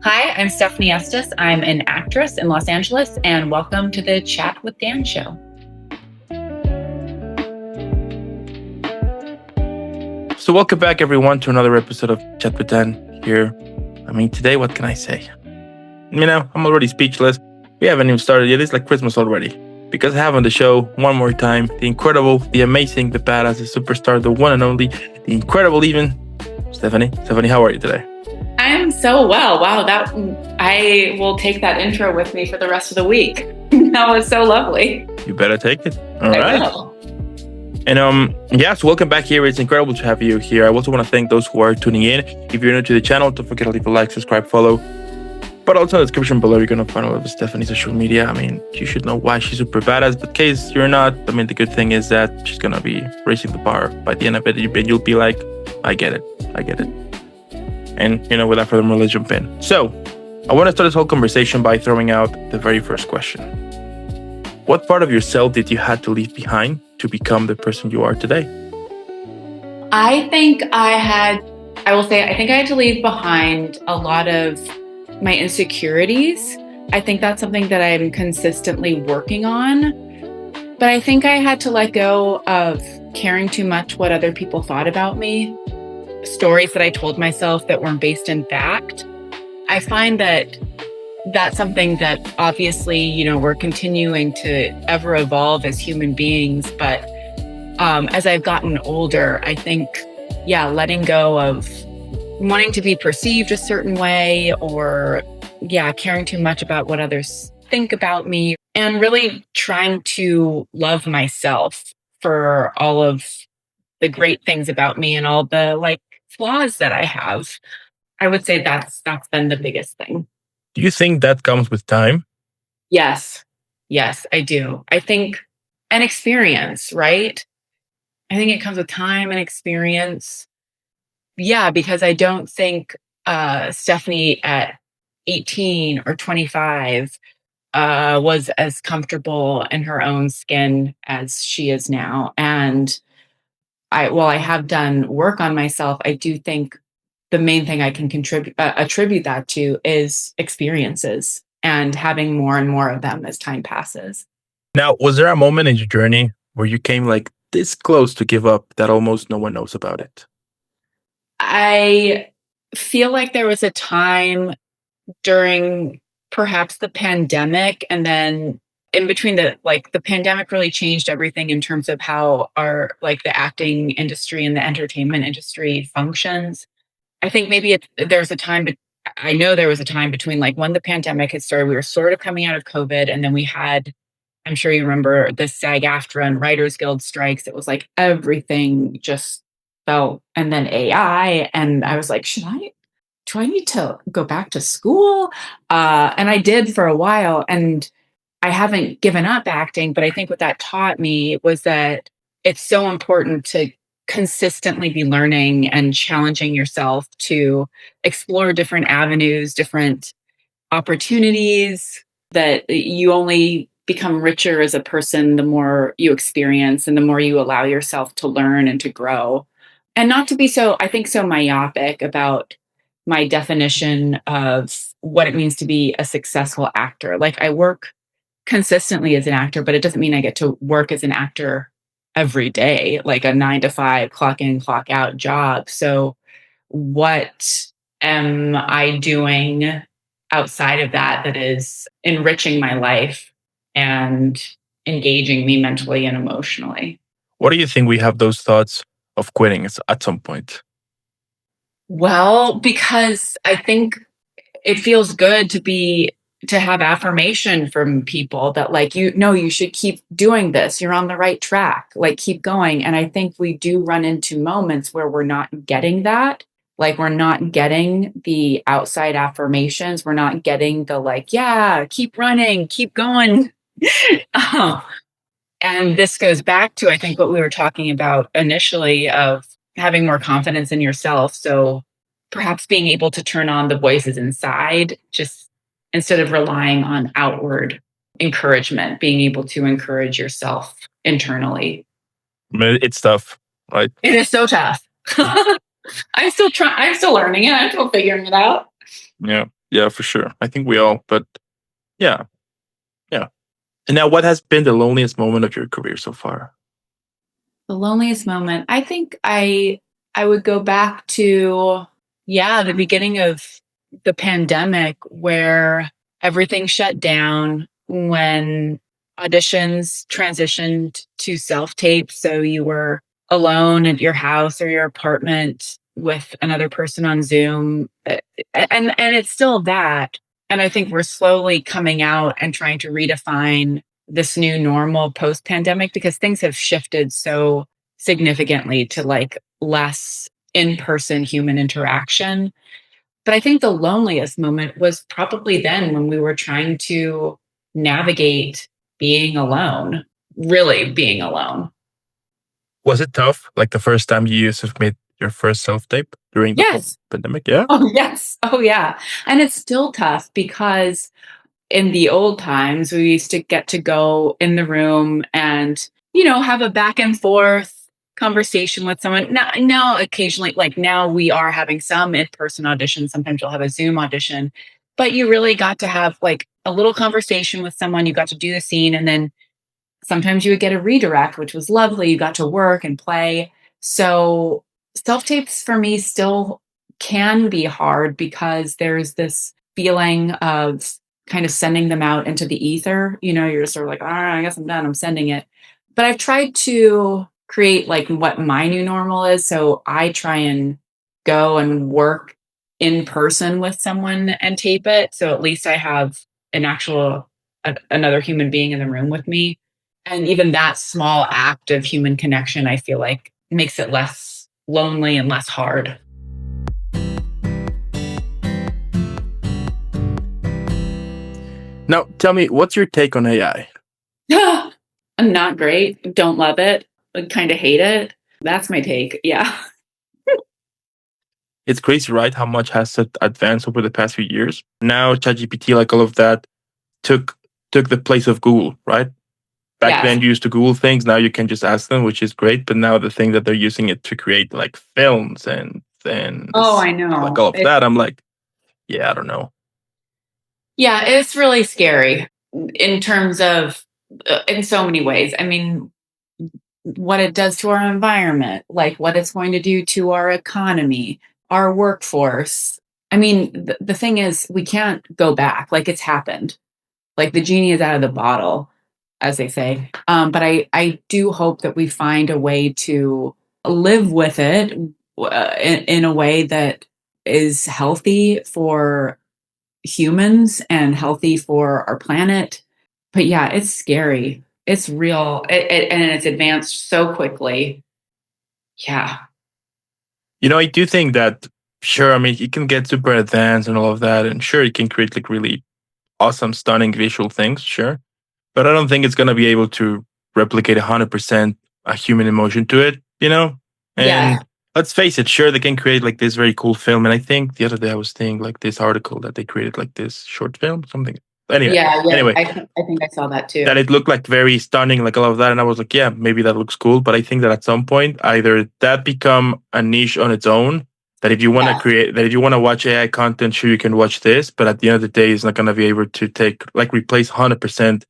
Hi, I'm Stefanie Estes. I'm an actress in Los Angeles, and welcome to the Chat with Dan show. So welcome back, everyone, to another episode of Chat with Dan here. Today, what can I say? I'm already speechless. We haven't even started yet. It's like Christmas already. Because I have on the show, one more time, the incredible, the amazing, the badass, the superstar, the one and only, the incredible even, Stefanie. Stefanie, how are you today? I am so well. Wow, I will take that intro with me for the rest of the week. That was so lovely. You better take it. All I right. will. And so welcome back here. It's incredible to have you here. I also want to thank those who are tuning in. If you're new to the channel, don't forget to leave a like, subscribe, follow. But also in the description below, you're going to find all of Stefanie's social media. You should know why she's super badass. But in case you're not, the good thing is that she's going to be raising the bar. By the end of it, you'll be like, I get it. And, without further ado, let's jump in. So, I want to start this whole conversation by throwing out the very first question. What part of yourself did you have to leave behind to become the person you are today? I think I had to leave behind a lot of my insecurities. I think that's something that I'm consistently working on. But I think I had to let go of caring too much what other people thought about me, stories that I told myself that weren't based in fact. I find that that's something that obviously, we're continuing to ever evolve as human beings. But as I've gotten older, I think, letting go of wanting to be perceived a certain way or, caring too much about what others think about me and really trying to love myself for all of the great things about me and all the flaws that I have. I would say that's been the biggest thing. Do you think that comes with time? Yes, I do. I think an experience, right? I think it comes with time and experience. Yeah, because I don't think Stefanie at 18 or 25 was as comfortable in her own skin as she is now. And while I have done work on myself, I do think the main thing I can attribute that to is experiences and having more and more of them as time passes. Now, was there a moment in your journey where you came like this close to give up that almost no one knows about it? I feel like there was a time during perhaps the pandemic, and then in between the pandemic really changed everything in terms of how the acting industry and the entertainment industry functions. I think maybe there's a time, but I know there was a time between when the pandemic had started, we were sort of coming out of COVID, and then we had, I'm sure you remember, the SAG-AFTRA and Writers Guild strikes. It was like everything just fell, and then AI, and I was like, do I need to go back to school? And I did for a while, and I haven't given up acting, but I think what that taught me was that it's so important to consistently be learning and challenging yourself to explore different avenues, different opportunities, that you only become richer as a person the more you experience and the more you allow yourself to learn and to grow. And not to be so myopic about my definition of what it means to be a successful actor. I work consistently as an actor, but it doesn't mean I get to work as an actor every day, like a 9 to 5 clock in, clock out job. So what am I doing outside of that is enriching my life and engaging me mentally and emotionally? What do you think we have those thoughts of quitting at some point? Well, because I think it feels good to have affirmation from people that you should keep doing this. You're on the right track. Keep going. And I think we do run into moments where we're not getting that. We're not getting the outside affirmations. We're not getting the keep running, keep going. And this goes back to, I think, what we were talking about initially of having more confidence in yourself. So perhaps being able to turn on the voices inside, just instead of relying on outward encouragement, being able to encourage yourself internally. It's tough, right? It is so tough. I'm still learning it. I'm still figuring it out. Yeah. Yeah, for sure. I think we all, but yeah, yeah. And now, what has been the loneliest moment of your career so far? The loneliest moment, I think I would go back to, yeah, the beginning of the pandemic where everything shut down, when auditions transitioned to self-tape, so you were alone at your house or your apartment with another person on Zoom, and it's still that, and I think we're slowly coming out and trying to redefine this new normal post-pandemic because things have shifted so significantly to like less in-person human interaction. But I think the loneliest moment was probably then when we were trying to navigate being alone, really being alone. Was it tough? Like the first time you submit your first self tape during the Yes. pandemic? Yeah. Oh, yes. Oh, yeah. And it's still tough because in the old times, we used to get to go in the room and, have a back and forth conversation with someone. Now occasionally, like now we are having some in person auditions. Sometimes you'll have a Zoom audition, but you really got to have like a little conversation with someone. You got to do the scene, and then sometimes you would get a redirect, which was lovely. You got to work and play. So self tapes for me still can be hard because there's this feeling of kind of sending them out into the ether. You're just sort of like, all right, I guess I'm done. I'm sending it. But I've tried to create like what my new normal is. So I try and go and work in person with someone and tape it. So at least I have an actual, another human being in the room with me, and even that small act of human connection, I feel like makes it less lonely and less hard. Now, tell me, what's your take on AI? I'm not great. Don't love it. I kind of hate it. That's my take. Yeah. It's crazy, right? How much has it advanced over the past few years? Now, ChatGPT, like all of that, took took the place of Google, right? Back Yes. then, you used to Google things. Now you can just ask them, which is great. But now the thing that they're using it to create like films and Oh, I like know. all of that, I'm like, yeah, I don't know. Yeah, it's really scary in terms of, in so many ways. I mean, what it does to our environment, like what it's going to do to our economy, our workforce. I mean, the thing is, we can't go back. Like it's happened. Like the genie is out of the bottle, as they say. But I do hope that we find a way to live with it in a way that is healthy for humans and healthy for our planet. But yeah, it's scary. It's real, and it's advanced so quickly. Yeah, I do think that sure. I mean, it can get super advanced and all of that, and sure, it can create like really awesome, stunning visual things. Sure, but I don't think it's gonna be able to replicate 100% a human emotion to it. yeah, And let's face it, sure they can create like this very cool film. And I think the other day I was seeing like this article that they created like this short film, something. Anyway, yeah, yeah. anyway, I think I saw that that too. it looked like very stunning, like all of that, and I was like, yeah, maybe that looks cool. But I think that at some point, either that become a niche on its own. That if you want to Yeah, create, that if you want to watch AI content, sure you can watch this. But at the end of the day, it's not going to be able to take like replace 100%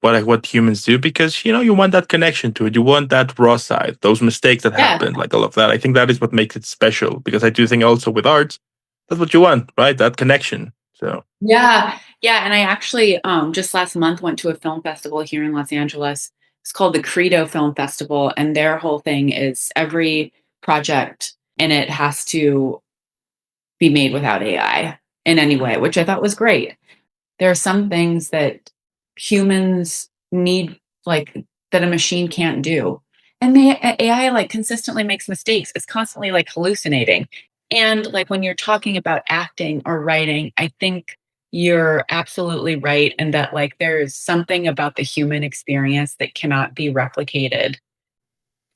what humans do because you want that connection to it. You want that raw side, those mistakes that yeah. happen, like all of that. I think that is what makes it special because I do think also with arts, that's what you want, right? That connection. So Yeah, yeah, and I actually, just last month went to a film festival here in Los Angeles. It's called the Credo Film Festival, and their whole thing is every project in it has to be made without AI in any way, which I thought was great. There are some things that humans need, like that a machine can't do. And AI like consistently makes mistakes. It's constantly like hallucinating. And like when you're talking about acting or writing, I think you're absolutely right in that like there's something about the human experience that cannot be replicated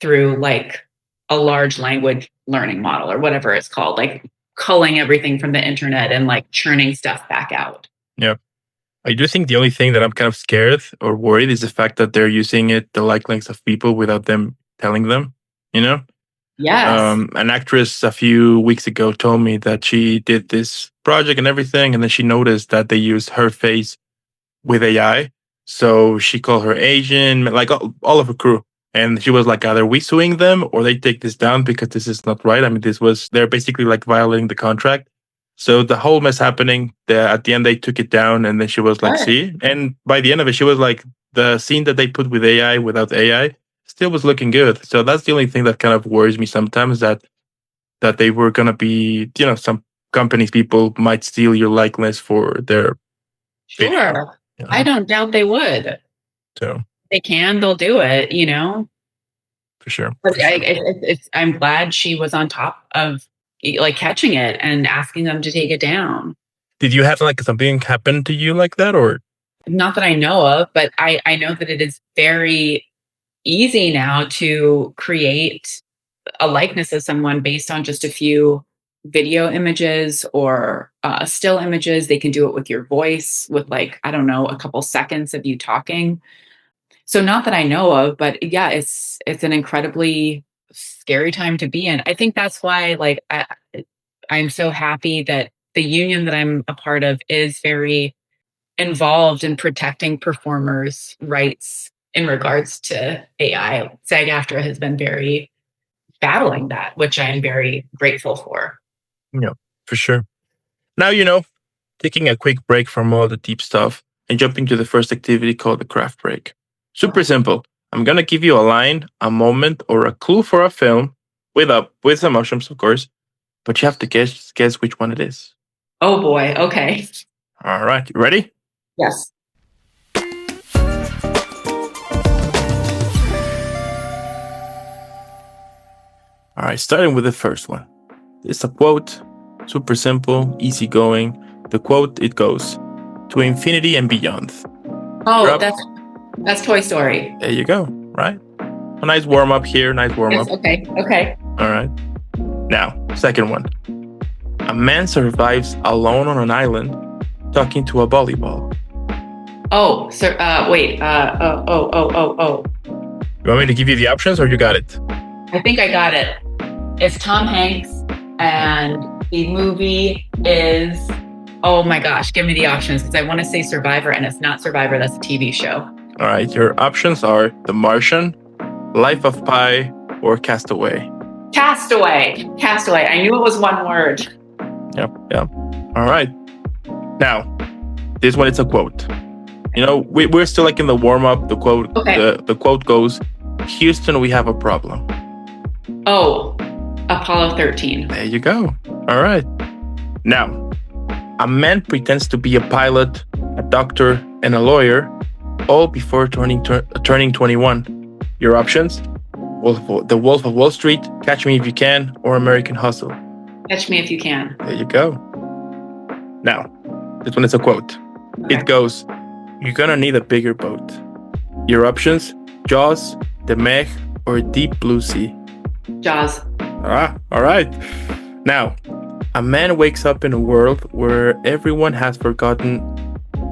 through like a large language learning model or whatever it's called, like culling everything from the internet and like churning stuff back out. yeah. I do think the only thing that I'm kind of scared or worried is the fact that they're using it the likeness of people without them telling them, you know? Yes. An actress a few weeks ago told me that she did this project and everything, and then she noticed that they used her face with AI. So she called her agent, like all of her crew. And she was like, either we suing them or they take this down because this is not right. I mean, they're basically like violating the contract. So the whole mess happening, at the end, they took it down. And then she was like, Good. see? And by the end of it, she was like, the scene that they put with AI without AI still was looking good. So that's the only thing that kind of worries me sometimes, that they were going to be, some companies, people might steal your likeness for their video. Sure. You I know? don't doubt they would. So They can, they'll do it, you know? for sure, But for sure. I'm glad she was on top of like catching it and asking them to take it down. Did you have like something happen to you like that, or Not that I know of, but I know that it is very easy now to create a likeness of someone based on just a few video images or still images. They can do it with your voice, with like, I don't know, a couple seconds of you talking. So not that I know of, but yeah, it's an incredibly scary time to be in. I think that's why I'm so happy that the union that I'm a part of is very involved in protecting performers' rights in regards to AI. SAG-AFTRA has been very battling that, which I am very grateful for. yeah, for sure. Now taking a quick break from all the deep stuff and jumping to the first activity called the craft break. Super simple. I'm gonna give you a line, a moment, or a clue for a film with some options, of course, but you have to guess which one it is. Oh boy. Okay. All right, you ready? Yes. All right, starting with the first one. It's a quote, super simple, easy going. The quote, it goes, "To infinity and beyond." You're Oh, up. that's Toy Story. There you go, right? A nice warm up here, nice warm Yes. up. Okay. Okay. All right. Now, second one. A man survives alone on an island talking to a volleyball. Oh, sir. Wait. Oh. You want me to give you the options or you got it? I think I got it. It's Tom Hanks, and the movie is. Oh my gosh! Give me the options because I want to say Survivor, and it's not Survivor. That's a TV show. All right. Your options are The Martian, Life of Pi, or Castaway. Castaway. Castaway. I knew it was one word. Yep. All right. Now, this one is a quote. We're still like in the warm up. The quote, Okay. the quote goes, "Houston, we have a problem." Oh, Apollo 13. There you go. All right. Now, a man pretends to be a pilot, a doctor, and a lawyer, all before turning 21. Your options: The Wolf of Wall Street, Catch Me If You Can, or American Hustle. Catch Me If You Can. There you go. Now, this one is a quote. Okay. It goes, "You're gonna need a bigger boat." Your options: Jaws, The Meg, or Deep Blue Sea. Jaws. All right. Now, a man wakes up in a world where everyone has forgotten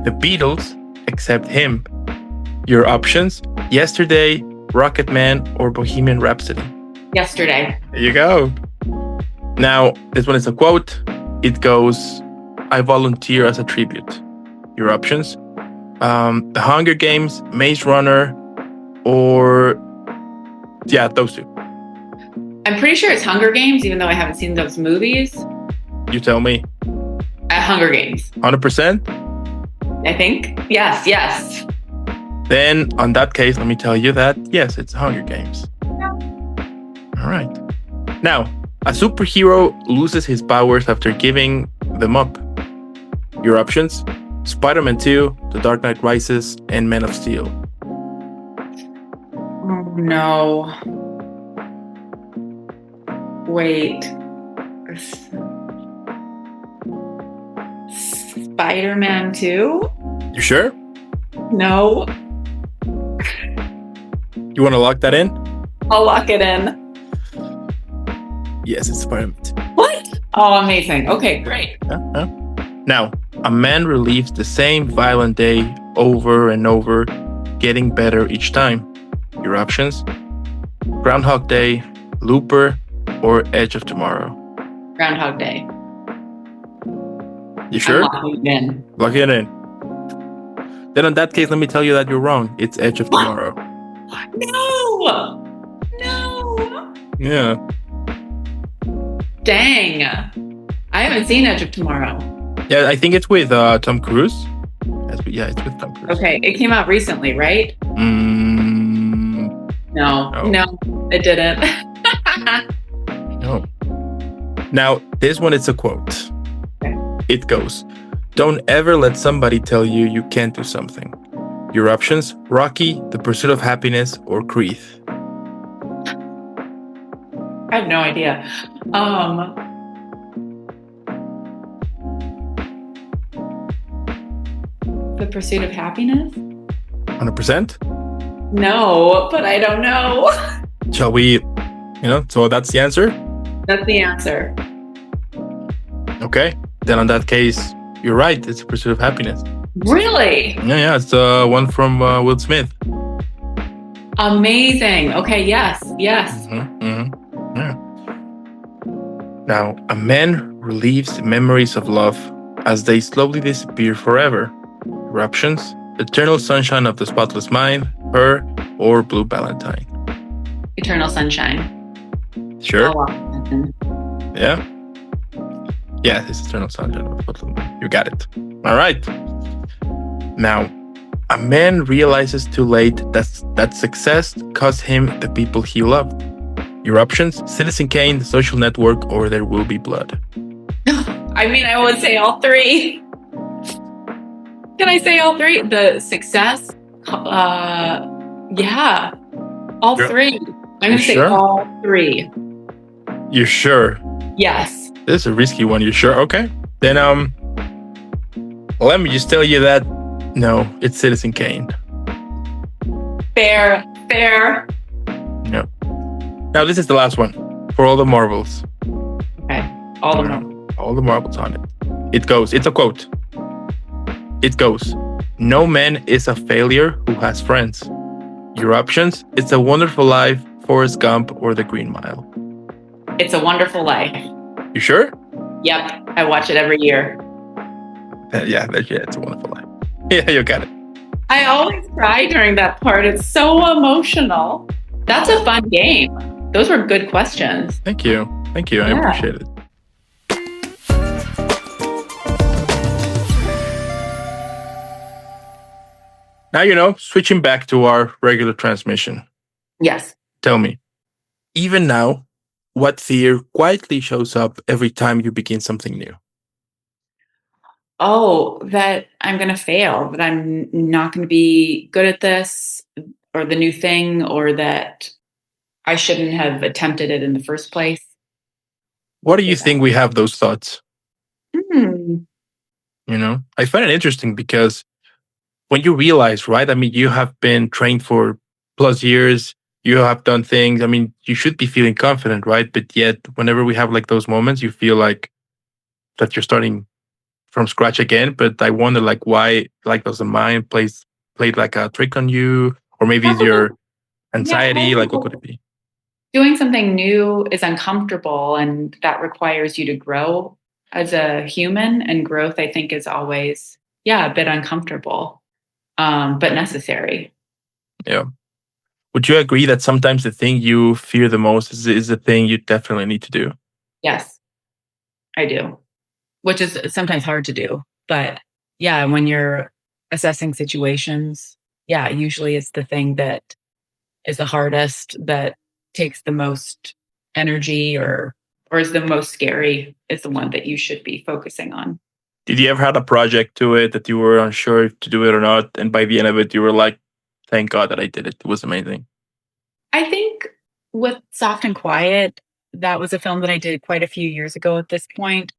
the Beatles except him. Your options: Yesterday, Rocket Man, or Bohemian Rhapsody. Yesterday. There you go. Now, this one is a quote. It goes, "I volunteer as a tribute." Your options: The Hunger Games, Maze Runner, or those two. I'm pretty sure it's Hunger Games, even though I haven't seen those movies. You tell me. Hunger Games. 100%? I think. Yes. Then, on that case, let me tell you that, yes, it's Hunger Games. All right. Now, a superhero loses his powers after giving them up. Your options: Spider-Man 2, The Dark Knight Rises, and Man of Steel. Oh, no. Wait. Spider-Man 2? You sure? No. You want to lock that in? I'll lock it in. Yes, it's Spider-Man 2. What? Oh, amazing. Okay, great. Now, a man relieves the same violent day over and over, getting better each time. Your options: Groundhog Day, Looper, or Edge of Tomorrow? Groundhog Day. You I'm sure? locking it in. Lock it in. Then in that case, let me tell you that you're wrong. It's Edge of What? Tomorrow. No! No! Yeah. Dang. I haven't seen Edge of Tomorrow. Yeah, I think it's with Tom Cruise. Yeah, it's with Tom Cruise. Okay, it came out recently, right? No, it didn't. No. Now, this one is a quote. Okay. It goes, "Don't ever let somebody tell you you can't do something. Your options, Rocky, The Pursuit of Happiness, or Creed." I have no idea. The Pursuit of Happiness? 100%? No, but I don't know. Shall we, so that's the answer? That's the answer. Okay. Then in that case, you're right. It's The Pursuit of Happiness. Really? Yeah. It's the one from Will Smith. Amazing. Okay, yes. Yeah. Now, a man relieves memories of love as they slowly disappear forever. Your options, Eternal Sunshine of the Spotless Mind, Her, or Blue Valentine. Eternal Sunshine. Sure? I'll lock it in. Yeah? Yeah, it's Eternal Sunshine of the Spotless Mind. You got it. All right. Now, a man realizes too late that success cost him the people he loved. Your options, Citizen Kane, The Social Network, or There Will Be Blood. I mean, I would say all three. Can I say all three? The success? Yeah. All three. I'm going to say all three. You sure? Yes. This is a risky one. You sure? Okay. Then let me just tell you that no, it's Citizen Kane. Fair. No. Now this is the last one for all the marbles. Okay. All the marbles. All the marbles on it. It goes. It's a quote. It goes, "No man is a failure who has friends." Your options, It's a Wonderful Life, Forrest Gump, or The Green Mile. It's a Wonderful Life. You sure? Yep. I watch it every year. Yeah, It's a Wonderful Life. Yeah, you got it. I always cry during that part. It's so emotional. That's a fun game. Those were good questions. Thank you. I appreciate it. Now, switching back to our regular transmission. Yes. Tell me, even now, what fear quietly shows up every time you begin something new? Oh, that I'm going to fail, that I'm not going to be good at this or the new thing, or that I shouldn't have attempted it in the first place. What do you think we have those thoughts? I find it interesting because when you realize, right? I mean, you have been trained for plus years, you have done things. I mean, you should be feeling confident, right? But yet, whenever we have like those moments, you feel like that you're starting from scratch again. But I wonder, like, why? Like, does the mind played like a trick on you, or maybe it's your anxiety? Like, what could it be? Doing something new is uncomfortable, and that requires you to grow as a human. And growth, I think, is always, a bit uncomfortable, but necessary. Yeah. Would you agree that sometimes the thing you fear the most is the thing you definitely need to do? Yes, I do. Which is sometimes hard to do. But when you're assessing situations, usually it's the thing that is the hardest, that takes the most energy, or is the most scary, is the one that you should be focusing on. Did you ever have a project to it that you were unsure if to do it or not, and by the end of it you were like, thank God that I did it. It was amazing. I think with Soft and Quiet, that was a film that I did quite a few years ago at this point.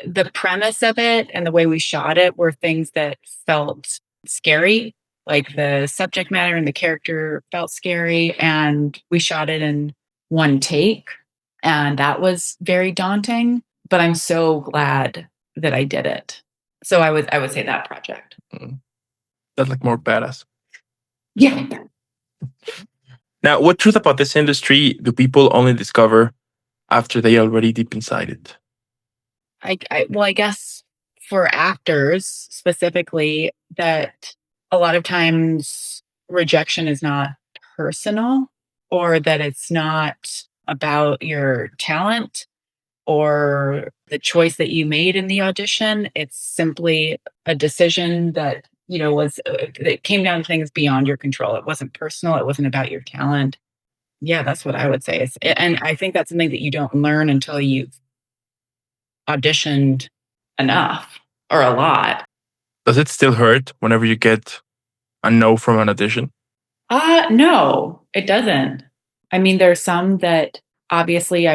The premise of it and the way we shot it were things that felt scary. Like the subject matter and the character felt scary, and we shot it in one take, and that was very daunting, but I'm so glad that I did it. So I would say that project. That's like more badass. Yeah. Now, what truth about this industry do people only discover after they already deep inside it? I guess for actors specifically, that a lot of times rejection is not personal, or that it's not about your talent or the choice that you made in the audition. It's simply a decision that, was it came down to things beyond your control. It wasn't personal. It wasn't about your talent. Yeah, that's what I would say. And I think that's something that you don't learn until you've auditioned enough or a lot. Does it still hurt whenever you get a no from an audition? No, it doesn't. I mean, there's some that obviously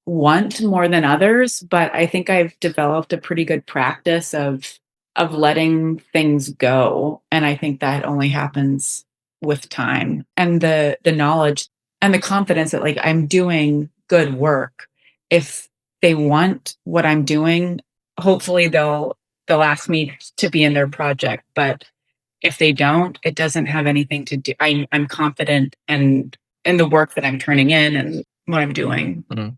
want more than others, but I think I've developed a pretty good practice of letting things go, and I think that only happens with time and the knowledge and the confidence that, like, I'm doing good work. If they want what I'm doing, hopefully they'll ask me to be in their project, but if they don't, it doesn't have anything to do. I'm confident and in the work that I'm turning in and what I'm doing. Mhm.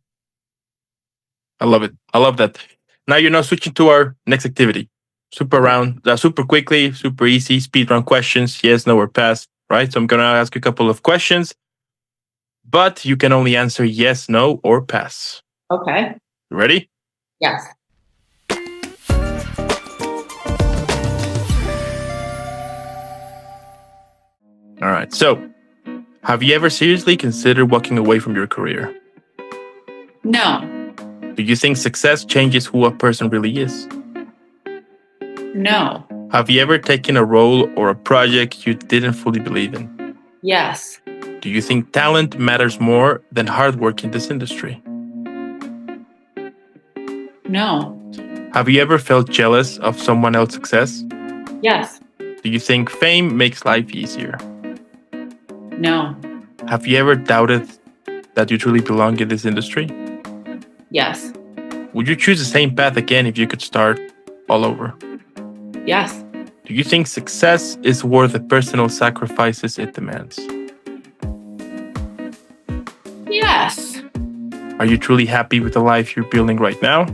I love it. I love that. Now you're now switching to our next activity. Super round, super quickly, super easy, speed round questions. Yes, no, or pass. Right. So I'm gonna ask you a couple of questions, but you can only answer yes, no, or pass. Okay. You ready? Yes. All right. So, have you ever seriously considered walking away from your career? No. Do you think success changes who a person really is? No. Have you ever taken a role or a project you didn't fully believe in? Yes. Do you think talent matters more than hard work in this industry? No. Have you ever felt jealous of someone else's success? Yes. Do you think fame makes life easier? No. Have you ever doubted that you truly belong in this industry? Yes. Would you choose the same path again if you could start all over? Yes. Do you think success is worth the personal sacrifices it demands? Yes. Are you truly happy with the life you're building right now?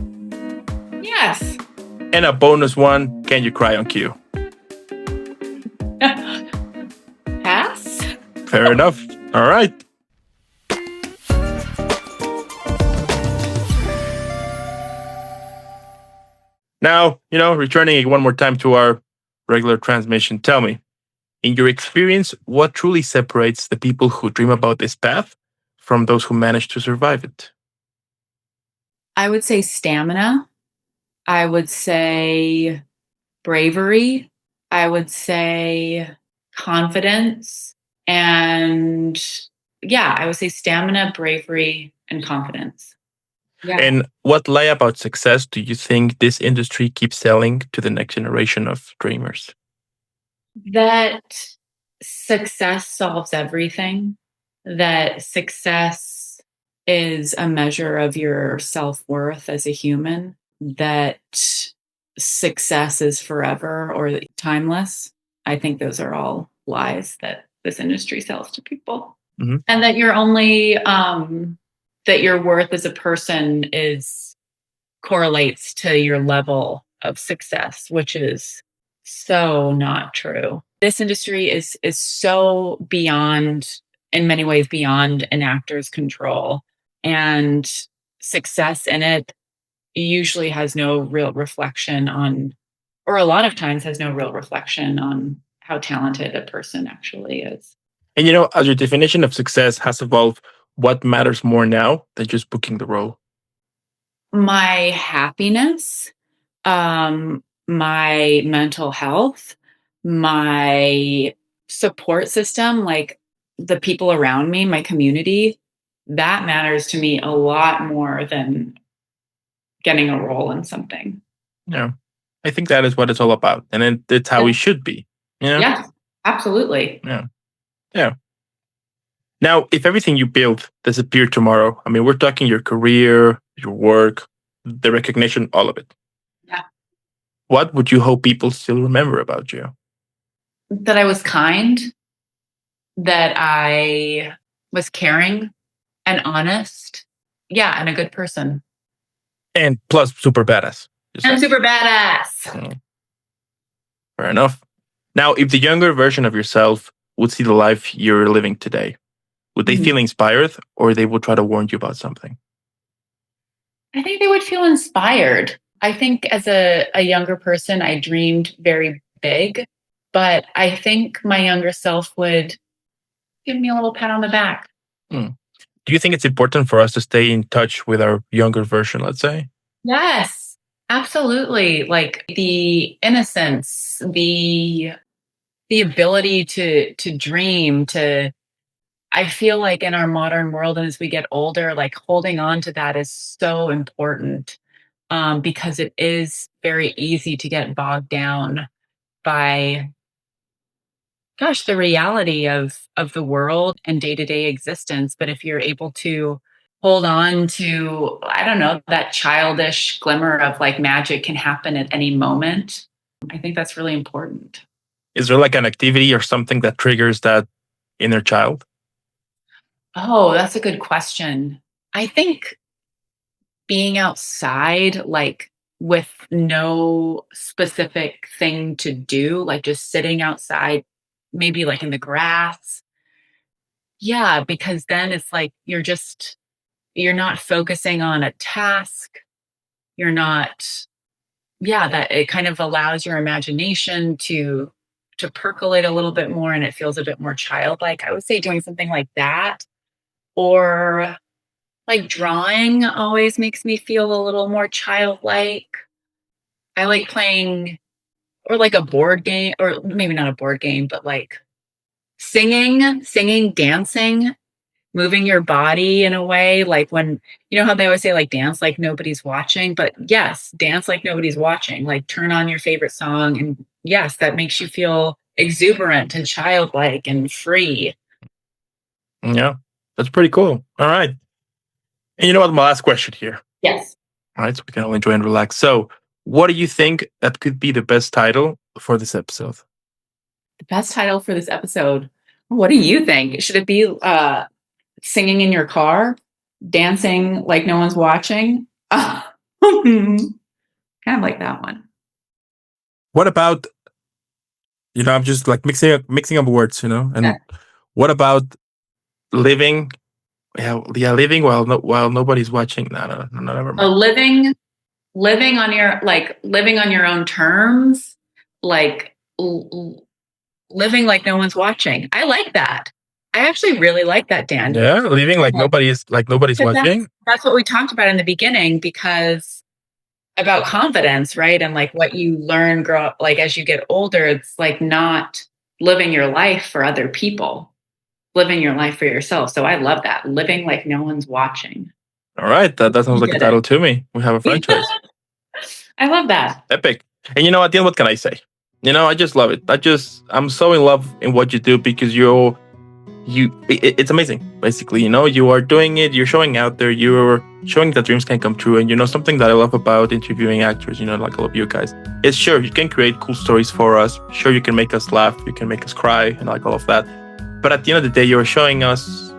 Yes. And a bonus one, can you cry on cue? Pass. Fair enough. All right. Now, returning one more time to our regular transmission, tell me, in your experience, what truly separates the people who dream about this path from those who manage to survive it? I would say stamina. I would say bravery. I would say confidence. And yeah, I would say stamina, bravery, and confidence. Yeah. And what lie about success do you think this industry keeps selling to the next generation of dreamers? That success solves everything, that success is a measure of your self worth as a human, that success is forever or timeless. I think those are all lies that this industry sells to people. Mm-hmm. And that you're only, that your worth as a person is correlates to your level of success, which is so not true. This industry is so beyond, in many ways, beyond an actor's control. And success in it usually has no real reflection on, or a lot of times has no real reflection on how talented a person actually is. And as your definition of success has evolved, what matters more now than just booking the role? My happiness, my mental health, my support system, like the people around me, my community, that matters to me a lot more than getting a role in something. Yeah. I think that is what it's all about. And it's how it should be. Yes, absolutely. Yeah. Yeah. Now, if everything you build disappeared tomorrow, I mean, we're talking your career, your work, the recognition, all of it. Yeah. What would you hope people still remember about you? That I was kind, that I was caring and honest, yeah, and a good person. And plus, super badass. You I'm said. super badass. Fair enough. Now, if the younger version of yourself would see the life you're living today, would they Mhm. feel inspired or they would try to warn you about something? I think they would feel inspired. I think as a younger person, I dreamed very big, but I think my younger self would give me a little pat on the back. Hmm. Do you think it's important for us to stay in touch with our younger version, let's say? Yes, absolutely. Like the innocence, the ability to dream, to I feel like in our modern world and as we get older, like holding on to that is so important. Because it is very easy to get bogged down by gosh, the reality of the world and day-to-day existence. But if you're able to hold on to, I don't know, that childish glimmer of like magic can happen at any moment, I think that's really important. Is there like an activity or something that triggers that inner child? Oh, that's a good question. I think being outside, like with no specific thing to do, like just sitting outside, maybe like in the grass. Yeah, because then it's like you're not focusing on a task. You're not, yeah, that it kind of allows your imagination to percolate a little bit more and it feels a bit more childlike. I would say doing something like that or like drawing always makes me feel a little more childlike. I like playing or like a board game or maybe not a board game, but like singing, dancing, moving your body in a way like when you know how they always say like dance like nobody's watching, but yes, dance like nobody's watching. Like turn on your favorite song and yes, that makes you feel exuberant and childlike and free. Yeah, that's pretty cool. All right. And you know what? My last question here. Yes. All right. So we can all enjoy and relax. So, what do you think that could be the best title for this episode? The best title for this episode. What do you think? Should it be singing in your car, dancing like no one's watching? Kind of like that one. What about, I'm just like mixing up words, Yeah. and what about living? Yeah, living while nobody's watching. No, never A mind. living on your like living on your own terms, like living like no one's watching. I like that. I actually really like that, Dan. Yeah, living like Yeah. nobody's 'Cause watching. that's what we talked about in the beginning because about confidence, right? And like what you learn grow up like as you get older, it's like not living your life for other people, living your life for yourself. So I love that. Living like no one's watching. All right, that sounds You like a did it. title to me. We have a franchise. I love that. Epic. And you know what, Dean, what can I say? I just love it. I'm so in love in what you do because it's amazing. Basically, you are doing it, you're showing out there, you're showing that dreams can come true. And something that I love about interviewing actors, like all of you guys, is sure you can create cool stories for us. Sure, you can make us laugh, you can make us cry, and like all of that. But at the end of the day, you're showing us,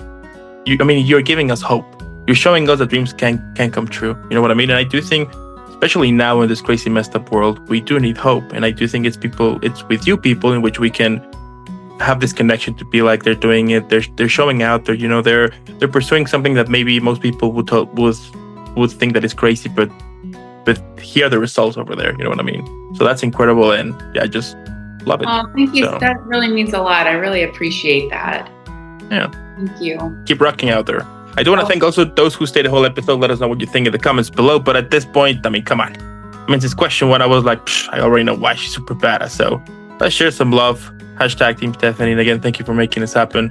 you're giving us hope. You're showing us that dreams can come true. You know what I mean? And I do think, especially now in this crazy messed up world, we do need hope. And I do think it's with you people in which we can have this connection to be like they're doing it, they're showing out, they're pursuing something that maybe most people would think that is crazy, but here are the results over there. You know what I mean? So that's incredible, and yeah, I just love it. Oh, thank you. So, That really means a lot. I really appreciate that. yeah, Thank you. keep rocking out there. I do want to thank also those who stayed the whole episode. Let us know what you think in the comments below. But at this point, come on. This question one, I was like, I already know why she's super badass. So let's share some love. Hashtag Team Stefanie. And again, thank you for making this happen.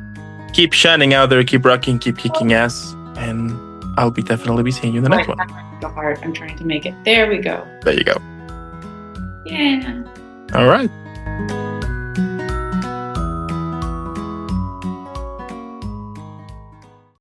Keep shining out there, keep rocking, keep kicking ass. And I'll definitely be seeing you in the next one. So hard. I'm trying to make it. There we go. There you go. Yeah. All right.